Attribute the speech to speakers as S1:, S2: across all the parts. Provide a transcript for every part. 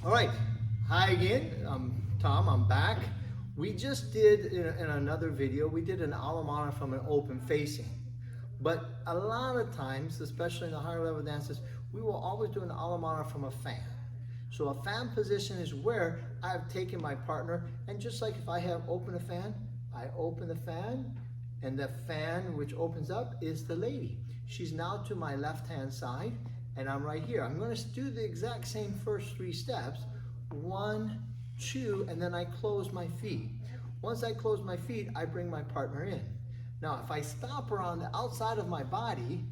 S1: All right, hi again, I'm Tom, I'm back. We just did, in another video, we did an Alemana from an open facing. But a lot of times, especially in the higher level dances, we will always do an Alemana from a fan. So a fan position is where I've taken my partner, and just like if I have open a fan, I open the fan, and the fan which opens up is the lady. She's now to my left-hand side, and I'm right here. I'm going to do the exact same first three steps. 1, 2, and then I close my feet. Once I close my feet, I bring my partner in. Now, if I stop her on the outside of my body,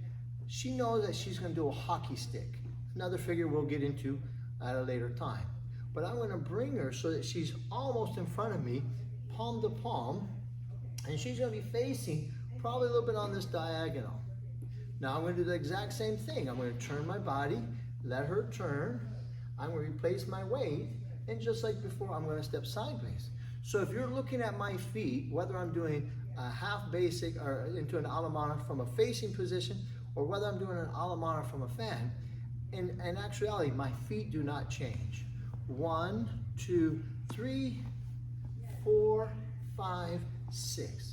S1: she knows that she's going to do a hockey stick. Another figure we'll get into at a later time. But I'm going to bring her so that she's almost in front of me, palm to palm, and she's going to be facing probably a little bit on this diagonal. Now I'm going to do the exact same thing. I'm going to turn my body, let her turn. I'm going to replace my weight, and just like before, I'm going to step sideways. So if you're looking at my feet, whether I'm doing a half basic or into an Alemana from a facing position, or whether I'm doing an Alemana from a fan, in actuality, my feet do not change. 1, 2, 3, 4, 5, 6.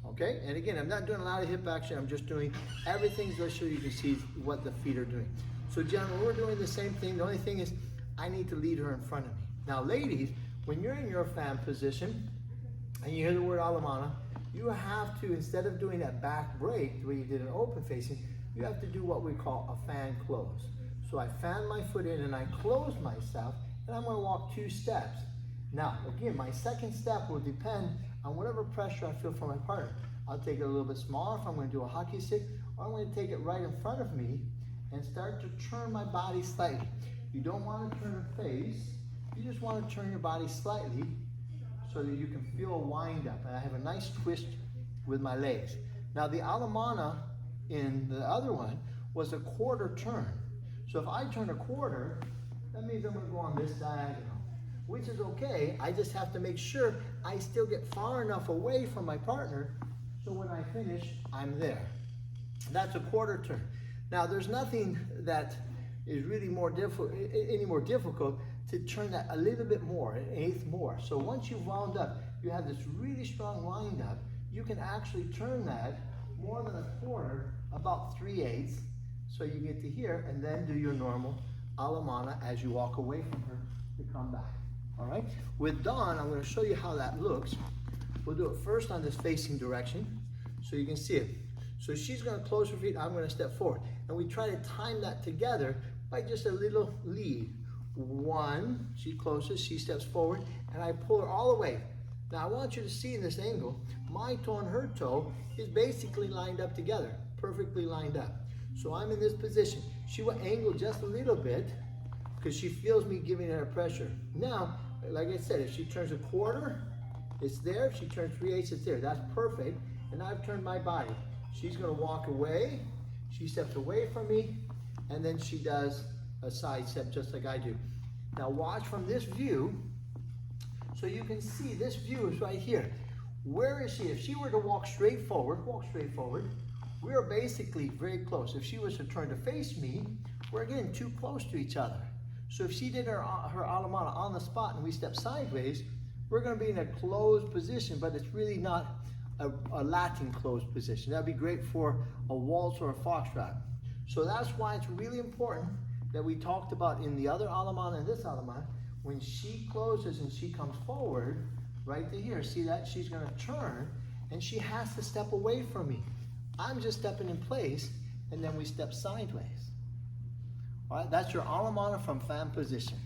S1: Okay, and again, I'm not doing a lot of hip action, I'm just doing everything just so you can see what the feet are doing. So gentlemen, we're doing the same thing. The only thing is I need to lead her in front of me. Now ladies, when you're in your fan position and you hear the word Alemana, you have to, instead of doing that back break the way you did an open facing, you have to do what we call a fan close. So I fan my foot in and I close myself, and I'm going to walk 2 steps. Now again, my second step will depend on whatever pressure I feel from my partner. I'll take it a little bit smaller if I'm going to do a hockey stick, or I'm going to take it right in front of me and start to turn my body slightly. You don't want to turn your face, you just want to turn your body slightly so that you can feel a wind up. And I have a nice twist with my legs. Now the Alemana in the other one was a quarter turn. So if I turn a quarter, that means I'm going to go on this diagonal, which is okay. I just have to make sure I still get far enough away from my partner so when I finish, I'm there. That's a quarter turn. Now, there's nothing that is really any more difficult to turn that a little bit more, an eighth more. So once you've wound up, you have this really strong wind up, you can actually turn that more than a quarter, about 3/8, so you get to here, and then do your normal Alemana as you walk away from her to come back. All right, with Dawn, I'm going to show you how that looks. We'll do it first on this facing direction so you can see it. So she's going to close her feet, I'm going to step forward. And we try to time that together by just a little lead. 1, she closes, she steps forward, and I pull her all the way. Now I want you to see in this angle, my toe and her toe is basically lined up together, perfectly lined up. So I'm in this position. She will angle just a little bit because she feels me giving her pressure. Now, like I said, if she turns a quarter, it's there. If she turns 3/8, it's there. That's perfect. And I've turned my body. She's going to walk away. She steps away from me, and then she does a side step just like I do. Now watch from this view, so you can see this view is right here. Where is she? If she were to walk straight forward, we are basically very close. If she was to turn to face me, we're getting too close to each other. So if she did her Alemana on the spot and we step sideways, we're going to be in a closed position, but it's really not a Latin closed position. That'd be great for a waltz or a foxtrot. So that's why it's really important that we talked about in the other Alemana and this Alemana, when she closes and she comes forward, right to here, see that? She's going to turn and she has to step away from me. I'm just stepping in place, and then we step sideways. All right, that's your Alemana from fan position.